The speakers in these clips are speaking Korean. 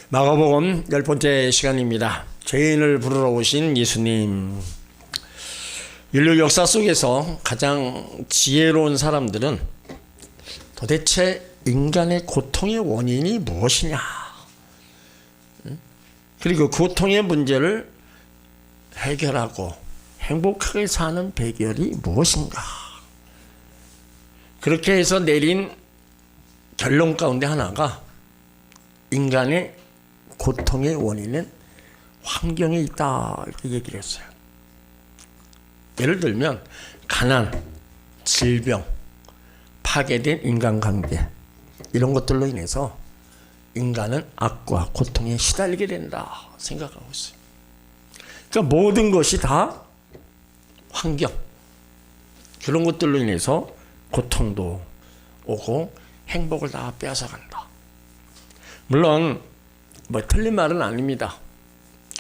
마가복음 10번째 시간입니다. 죄인을 부르러 오신 예수님. 인류 역사 속에서 가장 지혜로운 사람들은 도대체 인간의 고통의 원인이 무엇이냐, 그리고 고통의 문제를 해결하고 행복하게 사는 비결이 무엇인가, 그렇게 해서 내린 결론 가운데 하나가 인간의 고통의 원인은 환경에 있다, 이렇게 얘기를 했어요. 예를 들면 가난, 질병, 파괴된 인간관계, 이런 것들로 인해서 인간은 악과 고통에 시달리게 된다 생각하고 있어요. 그러니까 모든 것이 다 환경, 그런 것들로 인해서 고통도 오고 행복을 다 빼앗아간다. 물론 틀린 말은 아닙니다.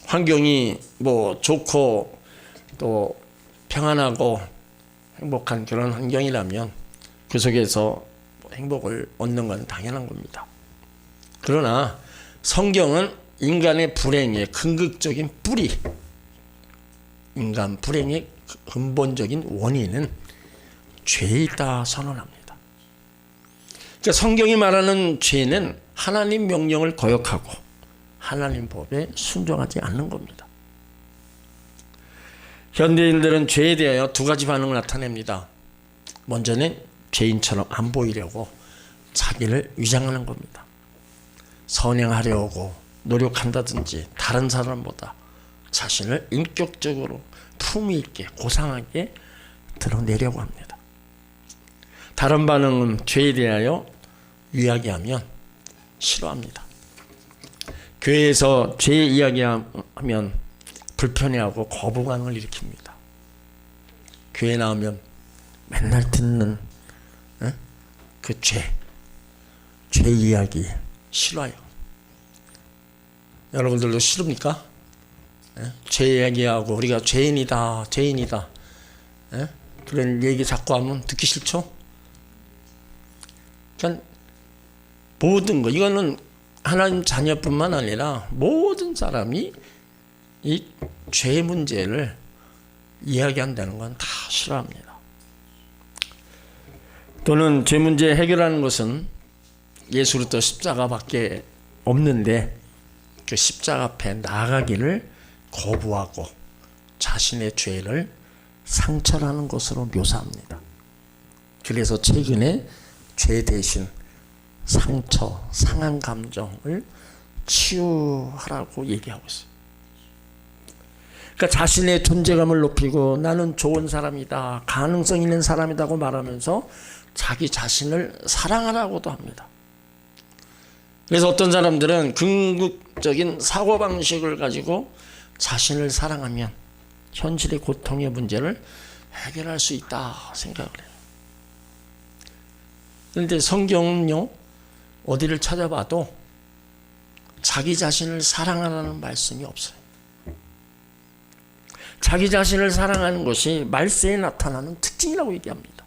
환경이 좋고 또 평안하고 행복한 그런 환경이라면 그 속에서 행복을 얻는 건 당연한 겁니다. 그러나 성경은 인간의 불행의 근극적인 뿌리, 인간 불행의 근본적인 원인은 죄에 있다 선언합니다. 그러니까 성경이 말하는 죄는 하나님 명령을 거역하고 하나님 법에 순종하지 않는 겁니다. 현대인들은 죄에 대하여 두 가지 반응을 나타냅니다. 먼저는 죄인처럼 안 보이려고 자기를 위장하는 겁니다. 선행하려고 노력한다든지 다른 사람보다 자신을 인격적으로 품위 있게 고상하게 드러내려고 합니다. 다른 반응은 죄에 대하여 이야기하면 싫어합니다. 교회에서 죄 이야기하면 불편해하고 거부감을 일으킵니다. 교회 나오면 맨날 듣는 그 죄 이야기 싫어요. 여러분들도 싫습니까? 죄 이야기하고 우리가 죄인이다 그런 얘기 자꾸 하면 듣기 싫죠? 그러니까 모든 거, 이거는 하나님 자녀뿐만 아니라 모든 사람이 이 죄 문제를 이야기한다는 건 다 싫어합니다. 또는 죄 문제 해결하는 것은 예수 그리스도 십자가밖에 없는데 그 십자가 앞에 나아가기를 거부하고 자신의 죄를 상처라는 것으로 묘사합니다. 그래서 최근에 죄 대신 상처, 상한 감정을 치유하라고 얘기하고 있어요. 그러니까 자신의 존재감을 높이고 나는 좋은 사람이다, 가능성 있는 사람이라고 말하면서 자기 자신을 사랑하라고도 합니다. 그래서 어떤 사람들은 궁극적인 사고방식을 가지고 자신을 사랑하면 현실의 고통의 문제를 해결할 수 있다 생각을 해요. 그런데 성경은요, 어디를 찾아봐도 자기 자신을 사랑하라는 말씀이 없어요. 자기 자신을 사랑하는 것이 말세에 나타나는 특징이라고 얘기합니다.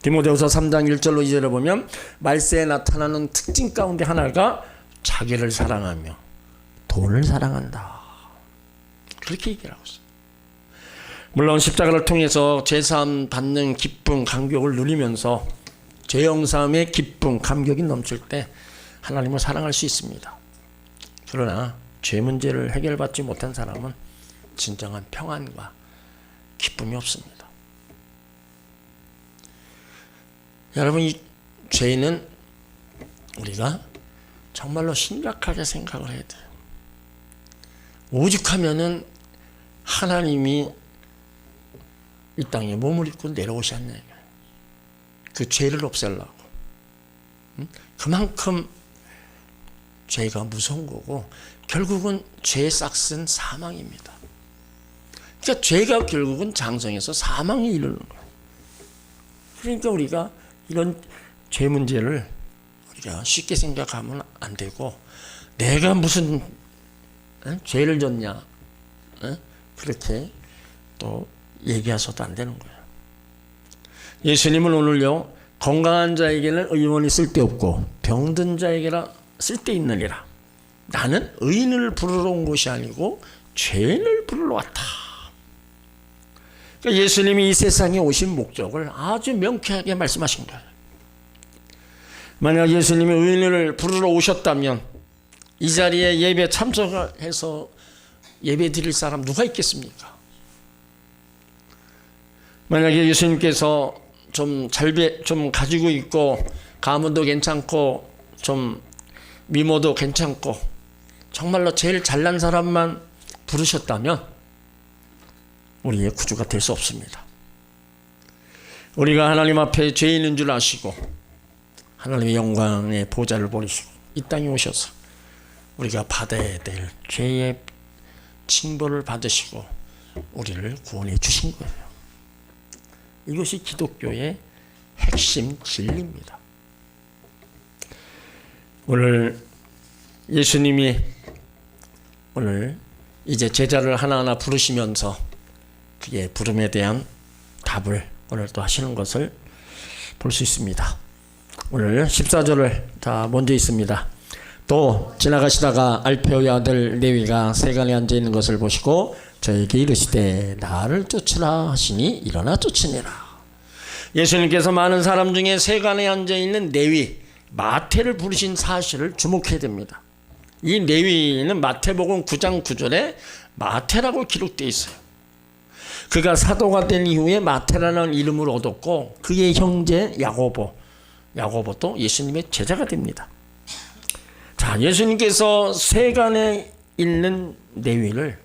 디모데후서 3장 1절로 2절에 보면 말세에 나타나는 특징 가운데 하나가 자기를 사랑하며 돈을 사랑한다, 그렇게 얘기를 하고 있어요. 물론 십자가를 통해서 죄사함 받는 기쁨, 감격을 누리면서 죄영사함의 기쁨, 감격이 넘칠 때 하나님을 사랑할 수 있습니다. 그러나 죄 문제를 해결받지 못한 사람은 진정한 평안과 기쁨이 없습니다. 여러분, 이 죄는 우리가 정말로 심각하게 생각을 해야 돼요. 오죽하면은 하나님이 이 땅에 몸을 입고 내려오셨네, 그 죄를 없애려고. 그만큼 죄가 무서운 거고 결국은 죄의 싹은 사망입니다. 그러니까 죄가 결국은 장성해서 사망에 이르는 거예요. 그러니까 우리가 이런 죄 문제를 우리가 쉽게 생각하면 안 되고, 내가 무슨 죄를 졌냐 그렇게 또 얘기하셔도 안 되는 거예요. 예수님은 오늘요, 건강한 자에게는 의원이 쓸데없고 병든 자에게라 쓸데있느니라, 나는 의인을 부르러 온 것이 아니고 죄인을 부르러 왔다. 그러니까 예수님이 이 세상에 오신 목적을 아주 명쾌하게 말씀하신 거예요. 만약 예수님이 의인을 부르러 오셨다면 이 자리에 예배 참석해서 예배 드릴 사람 누가 있겠습니까? 만약에 예수님께서 좀 가지고 있고 가문도 괜찮고 좀 미모도 괜찮고 정말로 제일 잘난 사람만 부르셨다면 우리의 구주가 될 수 없습니다. 우리가 하나님 앞에 죄인인 줄 아시고 하나님의 영광의 보좌를 버리시고 이 땅에 오셔서 우리가 받아야 될 죄의 징벌을 받으시고 우리를 구원해 주신 거예요. 이것이 기독교의 핵심 진리입니다. 오늘 예수님이 오늘 이제 제자를 하나하나 부르시면서 그의 부름에 대한 답을 오늘 또 하시는 것을 볼 수 있습니다. 오늘 14절을 다 먼저 있습니다. 또 지나가시다가 알페오의 아들 레위가 세간에 앉아 있는 것을 보시고 저에게 이르시되 나를 쫓으라 하시니 일어나 쫓으니라. 예수님께서 많은 사람 중에 세간에 앉아 있는 레위 마태를 부르신 사실을 주목해야 됩니다. 이 레위는 마태복음 9장 9절에 마태라고 기록되어 있어요. 그가 사도가 된 이후에 마태라는 이름을 얻었고 그의 형제 야고보도 예수님의 제자가 됩니다. 자, 예수님께서 세간에 있는 레위를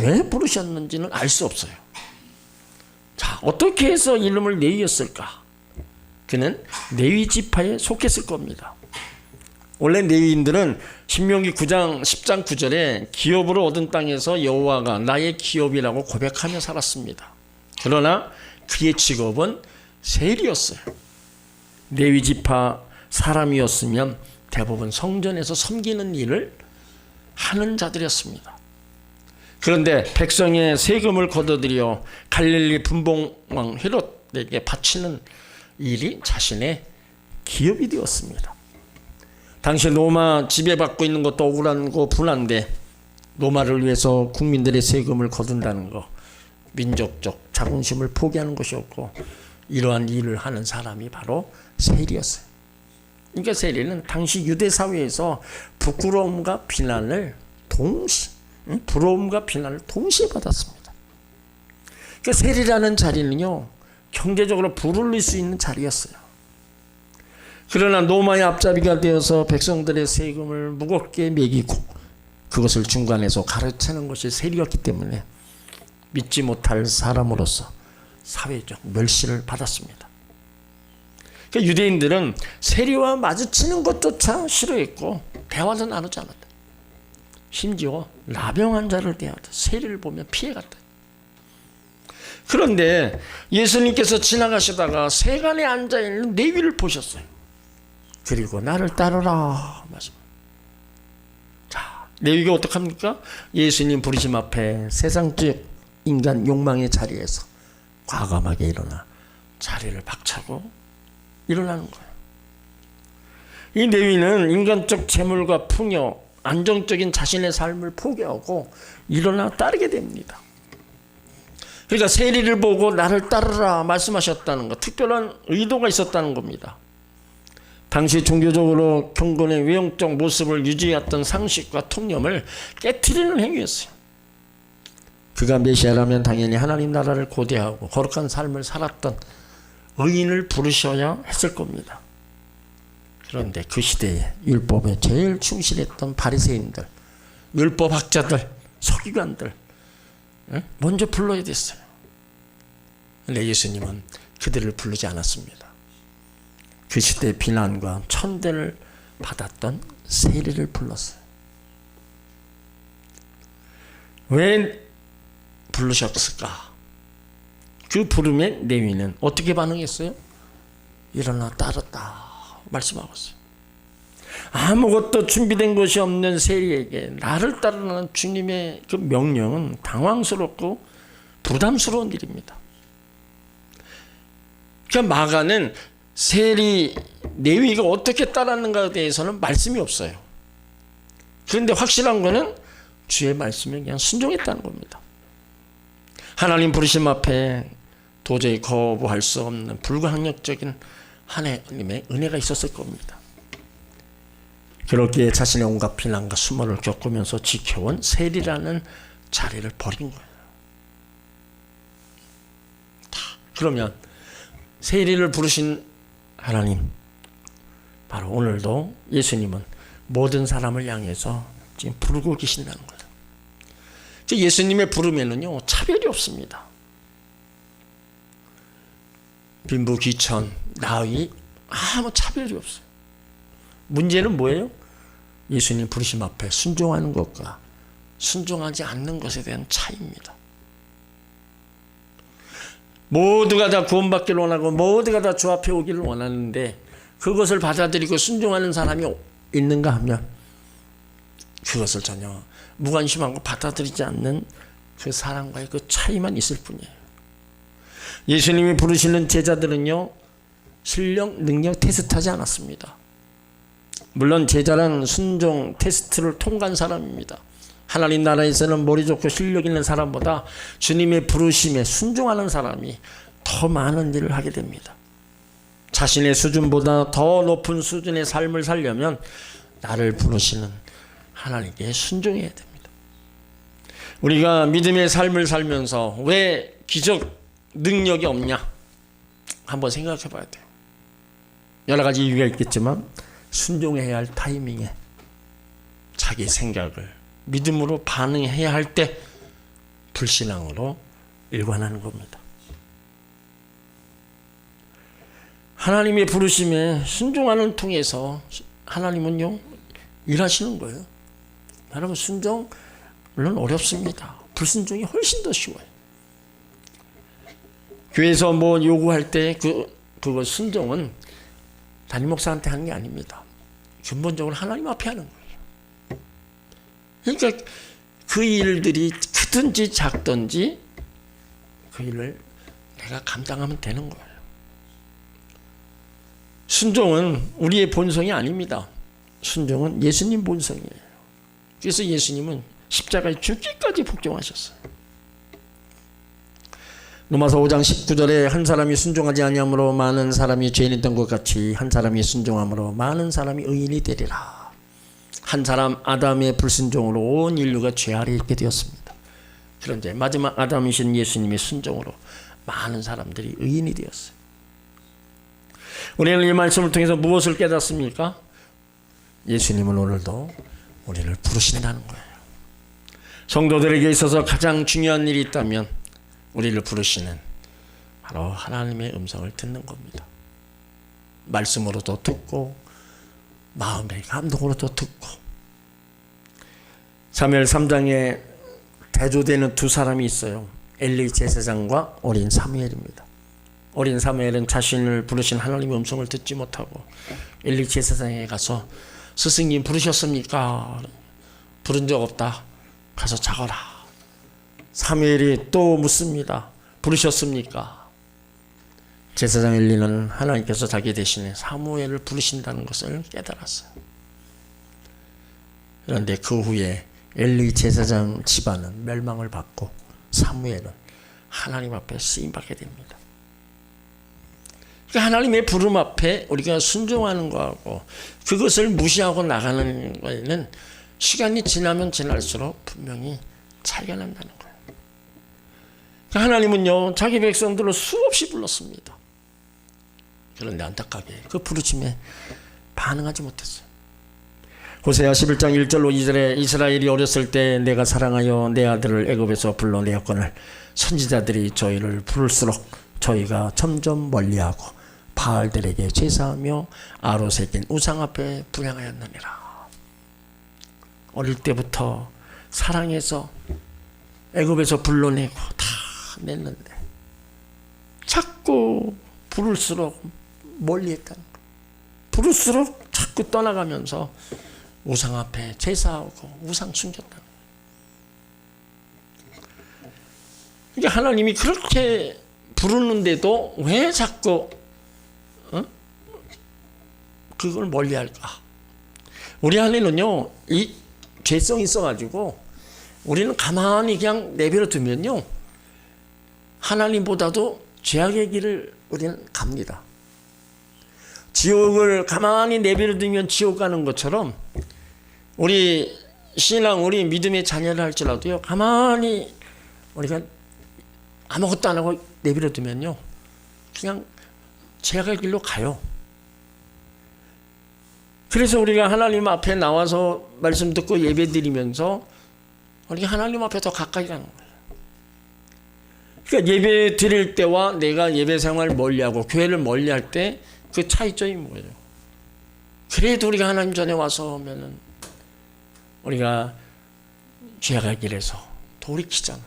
왜 부르셨는지는 알 수 없어요. 자, 어떻게 해서 이름을 레위였을까? 그는 레위 지파에 속했을 겁니다. 원래 레위인들은 신명기 9장 10장 9절에 기업으로 얻은 땅에서 여호와가 나의 기업이라고 고백하며 살았습니다. 그러나 그의 직업은 세리였어요. 레위 지파 사람이었으면 대부분 성전에서 섬기는 일을 하는 자들이었습니다. 그런데 백성의 세금을 걷어들여 갈릴리 분봉왕 헤롯에게 바치는 일이 자신의 기업이 되었습니다. 당시 로마 지배받고 있는 것도 억울하고 분한데 로마를 위해서 국민들의 세금을 거둔다는 것, 민족적 자존심을 포기하는 것이었고 이러한 일을 하는 사람이 바로 세리였어요. 그러니까 세리는 당시 유대 사회에서 부러움과 비난을 동시에 받았습니다. 그러니까 세리라는 자리는요, 경제적으로 부를 수 있는 자리였어요. 그러나 로마의 앞잡이가 되어서 백성들의 세금을 무겁게 매기고 그것을 중간에서 가르치는 것이 세리였기 때문에 믿지 못할 사람으로서 사회적 멸시를 받았습니다. 그러니까 유대인들은 세리와 마주치는 것조차 싫어했고 대화도 나누지 않았다. 심지어 나병 환자를 대하다 세리를 보면 피해갔다. 그런데 예수님께서 지나가시다가 세간에 앉아있는 레위를 보셨어요. 그리고 나를 따르라 말씀. 자, 레위가 어떡합니까? 예수님 부르심 앞에 세상적 인간 욕망의 자리에서 과감하게 일어나 자리를 박차고 일어나는 거예요. 이 레위는 인간적 재물과 풍요, 안정적인 자신의 삶을 포기하고 일어나 따르게 됩니다. 그러니까 세리를 보고 나를 따르라 말씀하셨다는 것, 특별한 의도가 있었다는 겁니다. 당시 종교적으로 경건의 외형적 모습을 유지했던 상식과 통념을 깨트리는 행위였어요. 그가 메시아라면 당연히 하나님 나라를 고대하고 거룩한 삶을 살았던 의인을 부르셔야 했을 겁니다. 그런데 그 시대에 율법에 제일 충실했던 바리새인들, 율법학자들, 서기관들 먼저 불러야 됐어요. 그런데 예수님은 그들을 부르지 않았습니다. 그 시대의 비난과 천대를 받았던 세리를 불렀어요. 왜 부르셨을까? 그 부름에 레위는 어떻게 반응했어요? 일어나 따랐다 말씀하고 있어요. 아무것도 준비된 것이 없는 세리에게 나를 따르는 주님의 그 명령은 당황스럽고 부담스러운 일입니다. 그러니까 마가는 세리 레위가 어떻게 따랐는가에 대해서는 말씀이 없어요. 그런데 확실한 거는 주의 말씀에 그냥 순종했다는 겁니다. 하나님 부르심 앞에 도저히 거부할 수 없는 불가항력적인 하나님의 은혜가 있었을 겁니다. 그렇게 자신의 온갖 비난과 수모를 겪으면서 지켜온 세리라는 자리를 버린 거예요. 그러면 세리를 부르신 하나님, 바로 오늘도 예수님은 모든 사람을 향해서 지금 부르고 계신다는 거예요. 예수님의 부름에는요, 차별이 없습니다. 빈부, 귀천, 나이, 아무 차별이 없어요. 문제는 뭐예요? 예수님 부르심 앞에 순종하는 것과 순종하지 않는 것에 대한 차이입니다. 모두가 다 구원받기를 원하고 모두가 다 주 앞에 오기를 원하는데 그것을 받아들이고 순종하는 사람이 있는가 하면 그것을 전혀 무관심하고 받아들이지 않는 그 사람과의 그 차이만 있을 뿐이에요. 예수님이 부르시는 제자들은요, 실력, 능력 테스트하지 않았습니다. 물론 제자란 순종 테스트를 통과한 사람입니다. 하나님 나라에서는 머리 좋고 실력 있는 사람보다 주님의 부르심에 순종하는 사람이 더 많은 일을 하게 됩니다. 자신의 수준보다 더 높은 수준의 삶을 살려면 나를 부르시는 하나님께 순종해야 됩니다. 우리가 믿음의 삶을 살면서 왜 기적 능력이 없냐? 한번 생각해 봐야 돼요. 여러 가지 이유가 있겠지만 순종해야 할 타이밍에 자기 생각을 믿음으로 반응해야 할 때 불신앙으로 일관하는 겁니다. 하나님의 부르심에 순종하는 통해서 하나님은요, 일하시는 거예요. 여러분, 순종 물론 어렵습니다. 불순종이 훨씬 더 쉬워요. 교회에서 뭐 요구할 때 그거 순종은 담임 목사한테 하는 게 아닙니다. 근본적으로 하나님 앞에 하는 거예요. 그러니까 그 일들이 크든지 작든지 그 일을 내가 감당하면 되는 거예요. 순종은 우리의 본성이 아닙니다. 순종은 예수님 본성이에요. 그래서 예수님은 십자가에 죽기까지 복종하셨어요. 로마서 5장 19절에 한 사람이 순종하지 아니함으로 많은 사람이 죄인이 된 것 같이 한 사람이 순종함으로 많은 사람이 의인이 되리라. 한 사람 아담의 불순종으로 온 인류가 죄 아래 있게 되었습니다. 그런데 마지막 아담이신 예수님의 순종으로 많은 사람들이 의인이 되었어요. 우리는 이 말씀을 통해서 무엇을 깨닫습니까? 예수님은 오늘도 우리를 부르신다는 거예요. 성도들에게 있어서 가장 중요한 일이 있다면 우리를 부르시는 바로 하나님의 음성을 듣는 겁니다. 말씀으로도 듣고 마음의 감동으로도 듣고. 사무엘 3장에 대조되는 두 사람이 있어요. 엘리 제사장과 어린 사무엘입니다. 어린 사무엘은 자신을 부르신 하나님의 음성을 듣지 못하고 엘리 제사장에 가서 스승님 부르셨습니까? 부른 적 없다. 가서 작어라. 사무엘이 또 묻습니다. 부르셨습니까? 제사장 엘리는 하나님께서 자기 대신에 사무엘을 부르신다는 것을 깨달았어요. 그런데 그 후에 엘리 제사장 집안은 멸망을 받고 사무엘은 하나님 앞에 쓰임받게 됩니다. 그러니까 하나님의 부름 앞에 우리가 순종하는 거하고 그것을 무시하고 나가는 거에는 시간이 지나면 지날수록 분명히 차이가 난다는 거예요. 그러니까 하나님은요, 자기 백성들을 수없이 불렀습니다. 그런데 안타깝게 그 부르심에 반응하지 못했어요. 호세아 11장 1절로 2절에 이스라엘이 어렸을 때 내가 사랑하여 내 아들을 애굽에서 불러내었거늘 선지자들이 저희를 부를수록 저희가 점점 멀리하고 바알들에게 제사하며 아로새긴 우상 앞에 분향하였느니라. 어릴 때부터 사랑해서 애굽에서 불러내고 다 냈는데 자꾸 부를수록 멀리했다는 거예요. 부를수록 자꾸 떠나가면서 우상 앞에 제사하고 우상 숨겼다는 거예요. 그러니까 하나님이 그렇게 부르는데도 왜 자꾸 그걸 멀리할까? 우리 안에는요, 이 죄성이 있어가지고 우리는 가만히 그냥 내버려 두면요, 하나님보다도 죄악의 길을 우리는 갑니다. 지옥을 가만히 내버려 두면 지옥 가는 것처럼 우리 신앙, 우리 믿음의 자녀를 할지라도요, 가만히 우리가 아무것도 안 하고 내버려 두면요, 그냥 죄악의 길로 가요. 그래서 우리가 하나님 앞에 나와서 말씀 듣고 예배 드리면서 우리가 하나님 앞에 더 가까이 가는 거예요. 그러니까 예배 드릴 때와 내가 예배 생활을 멀리하고 교회를 멀리할 때 그 차이점이 뭐예요? 그래도 우리가 하나님 전에 와서 하면은 우리가 죄악의 길에서 돌이키잖아요.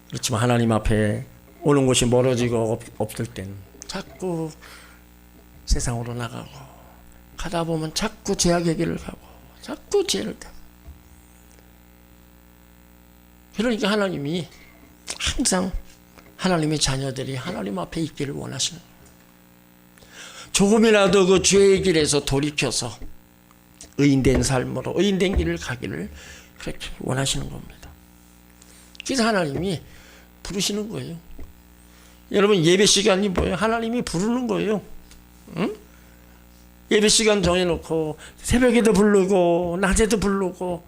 그렇지만 하나님 앞에 오는 곳이 멀어지고 없을 때는 자꾸 세상으로 나가고, 가다 보면 자꾸 죄악의 길을 가고 자꾸 죄를 타고. 그러니까 하나님이 항상 하나님의 자녀들이 하나님 앞에 있기를 원하시는 거예요. 조금이라도 그 죄의 길에서 돌이켜서 의인된 삶으로, 의인된 길을 가기를 그렇게 원하시는 겁니다. 그래서 하나님이 부르시는 거예요. 여러분, 예배 시간이 뭐예요? 하나님이 부르는 거예요. 응? 예배 시간 정해놓고 새벽에도 부르고 낮에도 부르고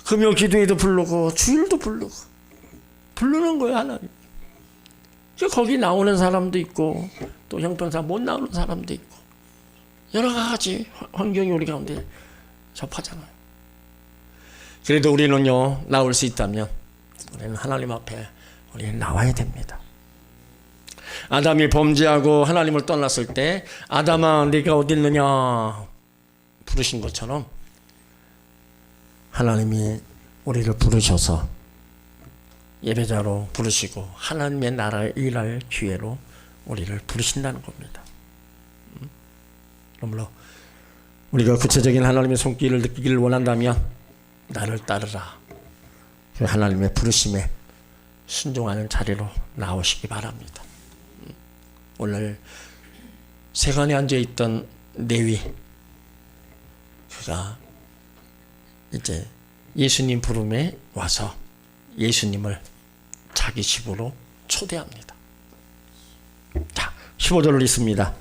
금요 기도에도 부르고 주일도 부르고 부르는 거예요, 하나님. 거기 나오는 사람도 있고 또 형평상 못 나오는 사람도 있고 여러 가지 환경이 우리 가운데 접하잖아요. 그래도 우리는요, 나올 수 있다면 우리는 하나님 앞에 우리는 나와야 됩니다. 아담이 범죄하고 하나님을 떠났을 때 아담아 네가 어디 있느냐 부르신 것처럼 하나님이 우리를 부르셔서 예배자로 부르시고 하나님의 나라에 일할 기회로 우리를 부르신다는 겁니다. 그러므로 우리가 구체적인 하나님의 손길을 느끼기를 원한다면 나를 따르라, 그 하나님의 부르심에 순종하는 자리로 나오시기 바랍니다. 오늘 세간에 앉아있던 레위, 그가 이제 예수님 부름에 와서 예수님을 자기 집으로 초대합니다. 자, 15절을 읽습니다.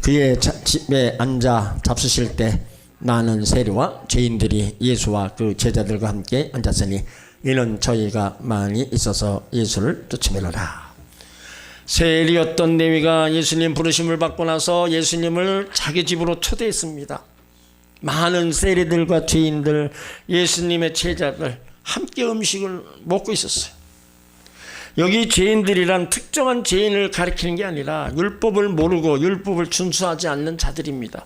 그의 집에 앉아 잡수실 때 많은 세리와 죄인들이 예수와 그 제자들과 함께 앉았으니 이는 저희가 많이 있어서 예수를 쫓으매로라. 세리였던 레위가 예수님 부르심을 받고 나서 예수님을 자기 집으로 초대했습니다. 많은 세리들과 죄인들, 예수님의 제자들 함께 음식을 먹고 있었어요. 여기 죄인들이란 특정한 죄인을 가리키는 게 아니라 율법을 모르고 율법을 준수하지 않는 자들입니다.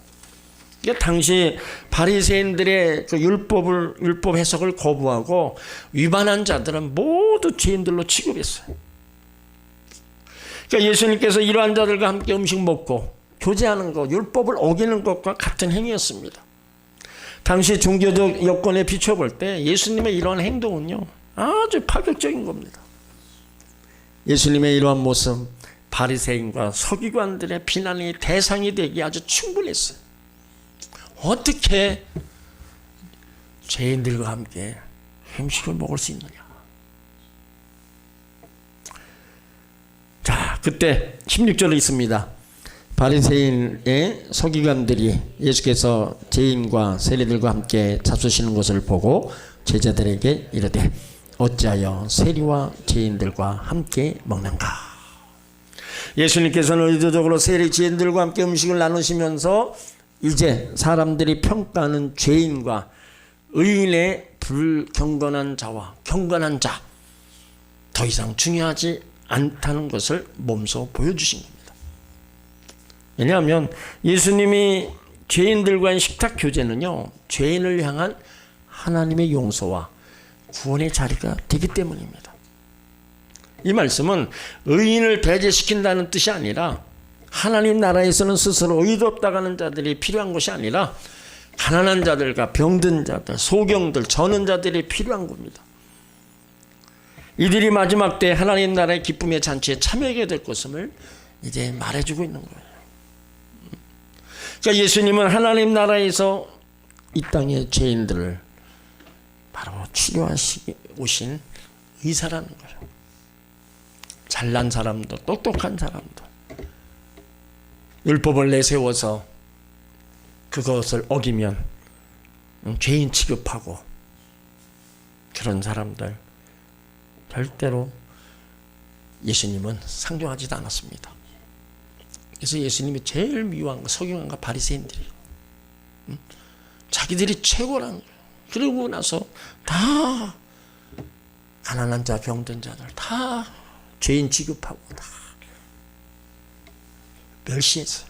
그러니까 당시 바리새인들의 그 율법 해석을 거부하고 위반한 자들은 모두 죄인들로 취급했어요. 그러니까 예수님께서 이러한 자들과 함께 음식 먹고 교제하는 것, 율법을 어기는 것과 같은 행위였습니다. 당시 종교적 여건에 비춰볼 때 예수님의 이러한 행동은요, 아주 파격적인 겁니다. 예수님의 이러한 모습, 바리새인과 서기관들의 비난의 대상이 되기 아주 충분했어요. 어떻게 죄인들과 함께 음식을 먹을 수 있느냐. 자, 그때 16절에 있습니다. 바리새인의 서기관들이 예수께서 죄인과 세리들과 함께 잡수시는 것을 보고 제자들에게 이르되 어찌하여 세리와 죄인들과 함께 먹는가. 예수님께서는 의도적으로 세리 죄인들과 함께 음식을 나누시면서 이제 사람들이 평가하는 죄인과 의인의 불경건한 자와 경건한 자 더 이상 중요하지 않다는 것을 몸소 보여주신 겁니다. 왜냐하면 예수님이 죄인들과의 식탁 교제는요, 죄인을 향한 하나님의 용서와 구원의 자리가 되기 때문입니다. 이 말씀은 의인을 배제시킨다는 뜻이 아니라 하나님 나라에서는 스스로 의롭다고 하는 자들이 필요한 것이 아니라 가난한 자들과 병든 자들, 소경들, 저는 자들이 필요한 겁니다. 이들이 마지막 때 하나님 나라의 기쁨의 잔치에 참여하게 될 것임을 이제 말해주고 있는 거예요. 그러니까 예수님은 하나님 나라에서 이 땅의 죄인들을 바로 치료하시기 오신 의사라는 거예요. 잘난 사람도 똑똑한 사람도 율법을 내세워서 그것을 어기면 죄인 취급하고 그런 사람들 절대로 예수님은 상종하지도 않았습니다. 그래서 예수님이 제일 미워한 거 서기관과 바리새인들이 자기들이 최고라는 거예요. 그러고 나서 다 가난한 자, 병든 자들 다 죄인 취급하고 다 멸시했어요.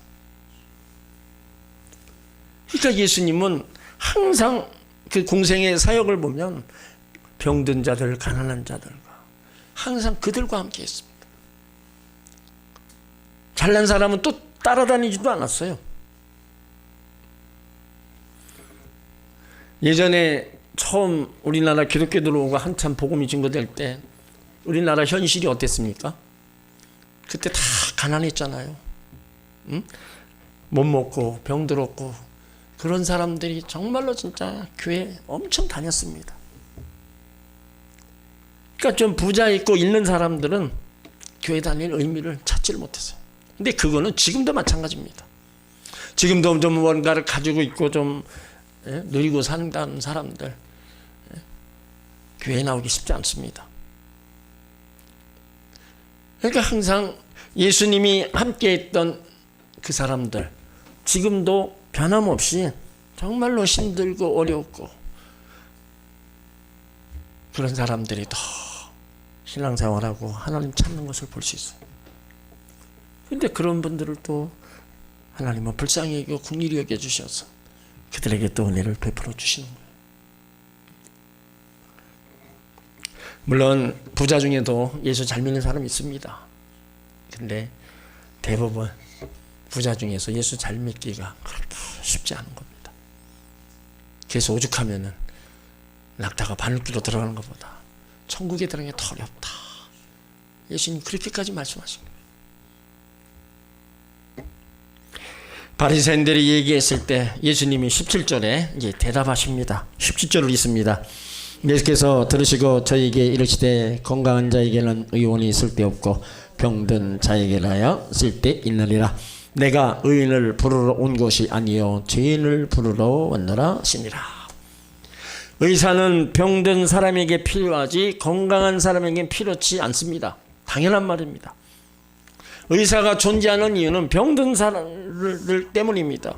그러니까 예수님은 항상 그 공생의 사역을 보면 병든 자들, 가난한 자들과 항상 그들과 함께 했습니다. 잘난 사람은 또 따라다니지도 않았어요. 예전에 처음 우리나라 기독교 들어오고 한참 복음이 증거될 때 우리나라 현실이 어땠습니까? 그때 다 가난했잖아요. 응? 못 먹고 병들었고 그런 사람들이 정말로 진짜 교회 엄청 다녔습니다. 그러니까 좀 부자 있고 있는 사람들은 교회 다닐 의미를 찾지를 못했어요. 근데 그거는 지금도 마찬가지입니다. 지금도 좀 뭔가를 가지고 있고 좀 누리고 산다는 사람들 교회에 나오기 쉽지 않습니다. 그러니까 항상 예수님이 함께했던 그 사람들 지금도 변함없이 정말로 힘들고 어렵고 그런 사람들이 더 신앙생활하고 하나님 찾는 것을 볼 수 있어요. 그런데 그런 분들을 또 하나님은 불쌍히 여기고 긍휼히 여겨주셔서 그들에게 또 은혜를 베풀어 주시는 거예요. 물론 부자 중에도 예수 잘 믿는 사람이 있습니다. 근데 대부분 부자 중에서 예수 잘 믿기가 그렇게 쉽지 않은 겁니다. 그래서 오죽하면은 낙타가 바늘귀로 들어가는 것보다 천국에 들어가는 게 더 어렵다. 예수님 그렇게까지 말씀하신 거예요. 바리새인들이 얘기했을 때 예수님이 17절에 이제 대답하십니다. 17절을 읽습니다. 예수께서 들으시고 저에게 이르시되 건강한 자에게는 의원이 쓸데없고 병든 자에게라야 쓸데있느니라. 내가 의인을 부르러 온 것이 아니요 죄인을 부르러 왔노라 하시니라. 의사는 병든 사람에게 필요하지 건강한 사람에게는 필요치 않습니다. 당연한 말입니다. 의사가 존재하는 이유는 병든 사람들 때문입니다.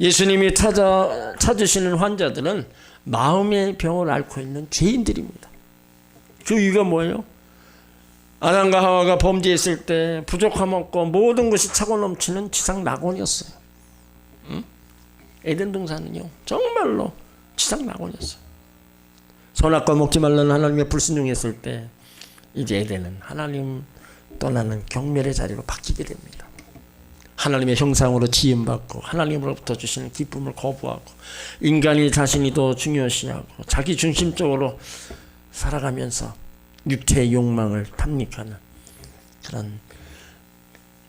예수님이 찾으시는 환자들은 마음의 병을 앓고 있는 죄인들입니다. 그 이유가 뭐예요? 아담과 하와가 범죄했을 때 부족함 없고 모든 것이 차고 넘치는 지상 낙원이었어요. 응? 에덴 동산은요 정말로 지상 낙원이었어요. 선악과 먹지 말라는 하나님의 불순종했을 때 이제 에덴은 하나님 떠나는 경멸의 자리로 바뀌게 됩니다. 하나님의 형상으로 지음받고 하나님으로부터 주시는 기쁨을 거부하고 인간이 자신이 더 중요시하고 자기 중심적으로 살아가면서 육체의 욕망을 탐닉하는 그런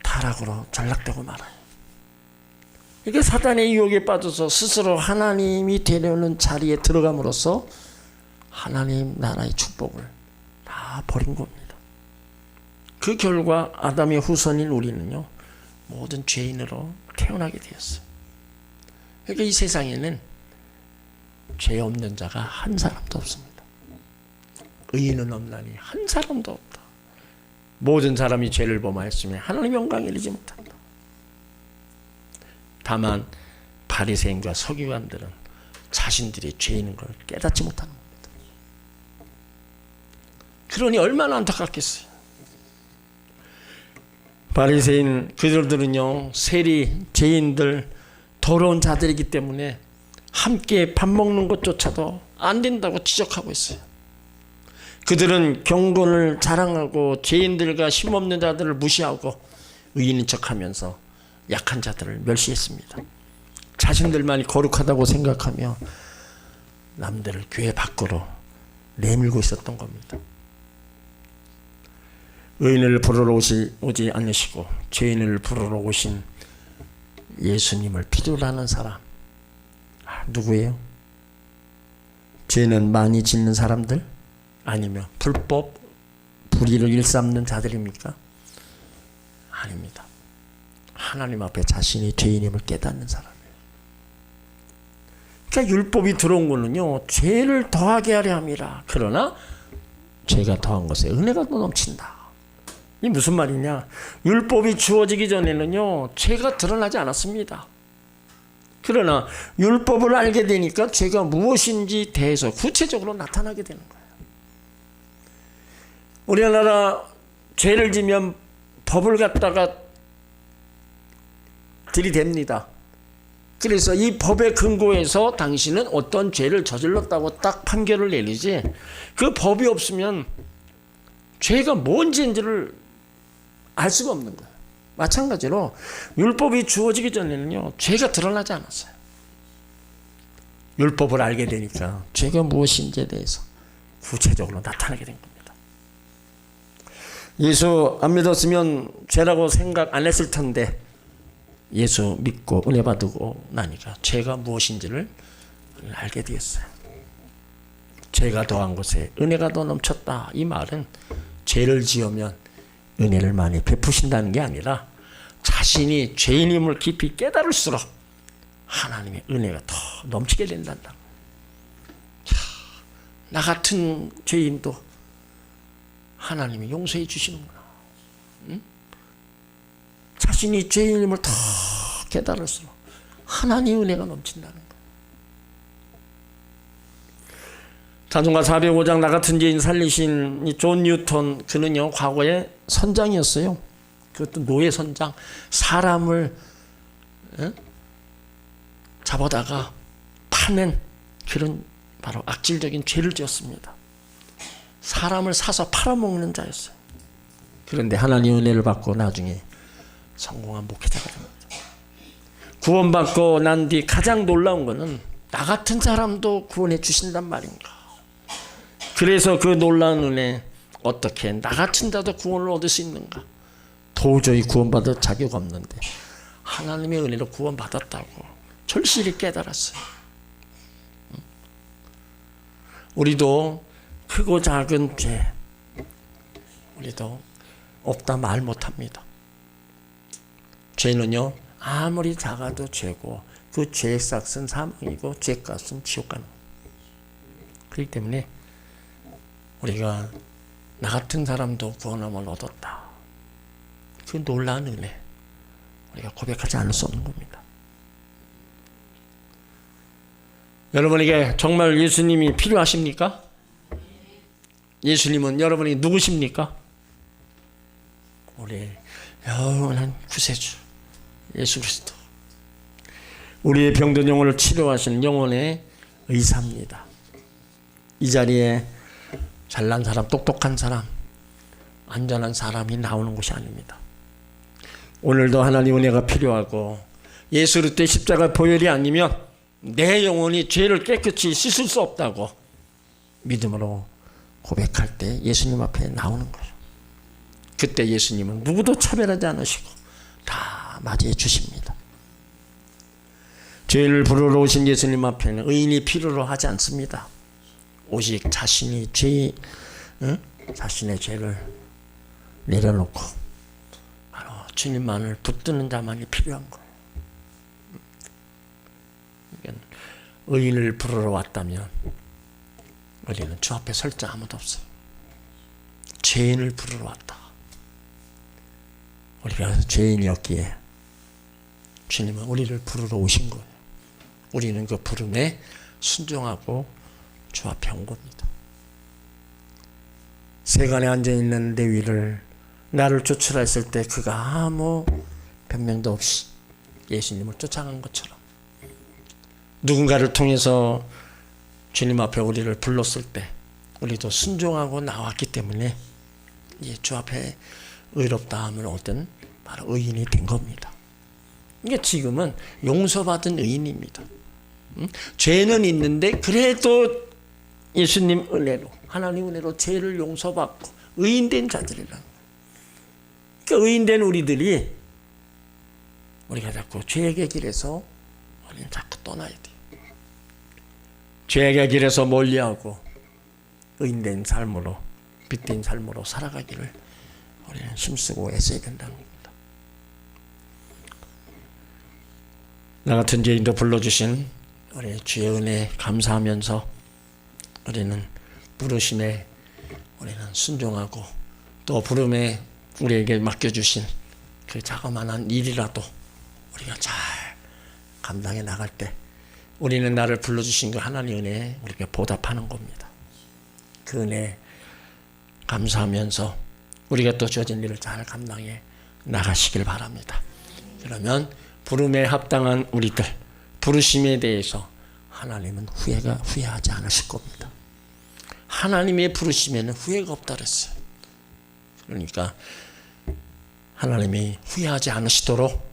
타락으로 전락되고 말아요. 이게 사단의 유혹에 빠져서 스스로 하나님이 되려는 자리에 들어감으로써 하나님 나라의 축복을 다 버린 겁니다. 그 결과 아담의 후손인 우리는요 모든 죄인으로 태어나게 되었어요. 그러니까 이 세상에는 죄 없는 자가 한 사람도 없습니다. 의인은 없나니 한 사람도 없다. 모든 사람이 죄를 범하였으며 하나님 영광에 이르지 못한다. 다만 바리새인과 서기관들은 자신들이 죄인인 걸 깨닫지 못하는 겁니다. 그러니 얼마나 안타깝겠어요. 바리새인 그들은요 세리 죄인들 더러운 자들이기 때문에 함께 밥 먹는 것조차도 안 된다고 지적하고 있어요. 그들은 경건을 자랑하고 죄인들과 힘없는 자들을 무시하고 의인인 척하면서 약한 자들을 멸시했습니다. 자신들만이 거룩하다고 생각하며 남들을 교회 밖으로 내밀고 있었던 겁니다. 의인을 부르러 오지 않으시고 죄인을 부르러 오신 예수님을 필요로 하는 사람 누구예요? 죄는 많이 짓는 사람들? 아니면 불법 불의를 일삼는 자들입니까? 아닙니다. 하나님 앞에 자신이 죄인임을 깨닫는 사람이에요. 그러니까 율법이 들어온 거는요, 죄를 더하게 하려 함이라. 그러나 죄가 더한 것에 은혜가 더 넘친다. 이 무슨 말이냐? 율법이 주어지기 전에는요, 죄가 드러나지 않았습니다. 그러나 율법을 알게 되니까 죄가 무엇인지 대해서 구체적으로 나타나게 되는 거예요. 우리나라 죄를 지면 법을 갖다가 들이댑니다. 그래서 이 법에 근거해서 당신은 어떤 죄를 저질렀다고 딱 판결을 내리지, 그 법이 없으면 죄가 뭔지를 알 수가 없는 거예요. 마찬가지로 율법이 주어지기 전에는요, 죄가 드러나지 않았어요. 율법을 알게 되니까 죄가 무엇인지에 대해서 구체적으로 나타나게 된 겁니다. 예수 안 믿었으면 죄라고 생각 안 했을 텐데 예수 믿고 은혜 받고 나니까 죄가 무엇인지를 알게 되었어요. 죄가 더한 것에 은혜가 더 넘쳤다. 이 말은 죄를 지으면 은혜를 많이 베푸신다는 게 아니라 자신이 죄인임을 깊이 깨달을수록 하나님의 은혜가 더 넘치게 된단다. 나 같은 죄인도 하나님이 용서해 주시는구나. 응? 자신이 죄인임을 더 깨달을수록 하나님의 은혜가 넘친다는 거예요. 자동가 405장 나 같은 죄인 살리신 이 존 뉴턴, 그는요 과거에 선장이었어요. 그것도 노예 선장. 사람을 잡아다가 파는 그런 바로 악질적인 죄를 지었습니다. 사람을 사서 팔아먹는 자였어요. 그런데 하나님 은혜를 받고 나중에 성공한 목회자가 됩니다. 구원받고 난 뒤 가장 놀라운 것은 나 같은 사람도 구원해 주신단 말인가. 그래서 그 놀라운 은혜, 어떻게 나 같은 자도 구원을 얻을 수 있는가. 도저히 구원받을 자격 없는데 하나님의 은혜로 구원받았다고 절실히 깨달았어요. 우리도 크고 작은 죄, 우리도 없다 말 못합니다. 죄는요 아무리 작아도 죄고 그 죄의 싹은 사망이고 죄값은 지옥 가는 거예요. 그렇기 때문에 우리가 나 같은 사람도 구원함을 얻었다. 그 놀라운 은혜 우리가 고백하지 않을 수 없는 겁니다. 여러분에게 정말 예수님이 필요하십니까? 예수님은 여러분이 누구십니까? 우리의 영원한 구세주 예수 그리스도, 우리의 병든 영혼을 치료하시는 영혼의 의사입니다. 이 자리에 잘난 사람, 똑똑한 사람, 안전한 사람이 나오는 곳이 아닙니다. 오늘도 하나님 은혜가 필요하고 예수 그리스도의 십자가 보혈이 아니면 내 영혼이 죄를 깨끗이 씻을 수 없다고 믿음으로 고백할 때 예수님 앞에 나오는 거예요. 그때 예수님은 누구도 차별하지 않으시고 다 맞이해 주십니다. 죄를 부르러 오신 예수님 앞에는 의인이 필요로 하지 않습니다. 오직 자신이 자신의 죄를 내려놓고 바로 주님만을 붙드는 자만이 필요한 거예요. 의인을 부르러 왔다면 우리는 주 앞에 설 자 아무도 없어요. 죄인을 부르러 왔다. 우리가 죄인이었기에 주님은 우리를 부르러 오신 거예요. 우리는 그 부름에 순종하고 주 앞에 온 겁니다. 세간에 앉아있는 레위를 나를 쫓으라 했을 때 그가 아무 변명도 없이 예수님을 쫓아간 것처럼 누군가를 통해서 주님 앞에 우리를 불렀을 때 우리도 순종하고 나왔기 때문에 주 앞에 의롭다함을 얻은 바로 의인이 된 겁니다. 이게 지금은 용서받은 의인입니다. 죄는 있는데 그래도 예수님 은혜로, 하나님 은혜로 죄를 용서받고 의인된 자들이라는 거예요. 그러니까 의인된 우리들이 우리가 자꾸 죄의 길에서 우리는 자꾸 떠나야 돼요. 죄악의 길에서 멀리하고 의인된 삶으로, 빛된 삶으로 살아가기를 우리는 힘쓰고 애써야 된다는 겁니다. 나 같은 죄인도 불러주신 우리 주의 은혜에 감사하면서 우리는 부르심에 우리는 순종하고, 또 부름에 우리에게 맡겨주신 그 자그마한 일이라도 우리가 잘 감당해 나갈 때 우리는 나를 불러주신 그 하나님의 은혜에 우리가 보답하는 겁니다. 그 은혜에 감사하면서 우리가 또 주어진 일을 잘 감당해 나가시길 바랍니다. 그러면 부름에 합당한 우리들, 부르심에 대해서 하나님은 후회하지 않으실 겁니다. 하나님의 부르심에는 후회가 없다 그랬어요. 그러니까 하나님이 후회하지 않으시도록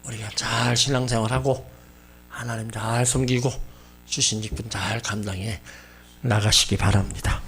우리가 잘 신앙생활하고 하나님 잘 섬기고 주신 직분 잘 감당해 나가시기 바랍니다.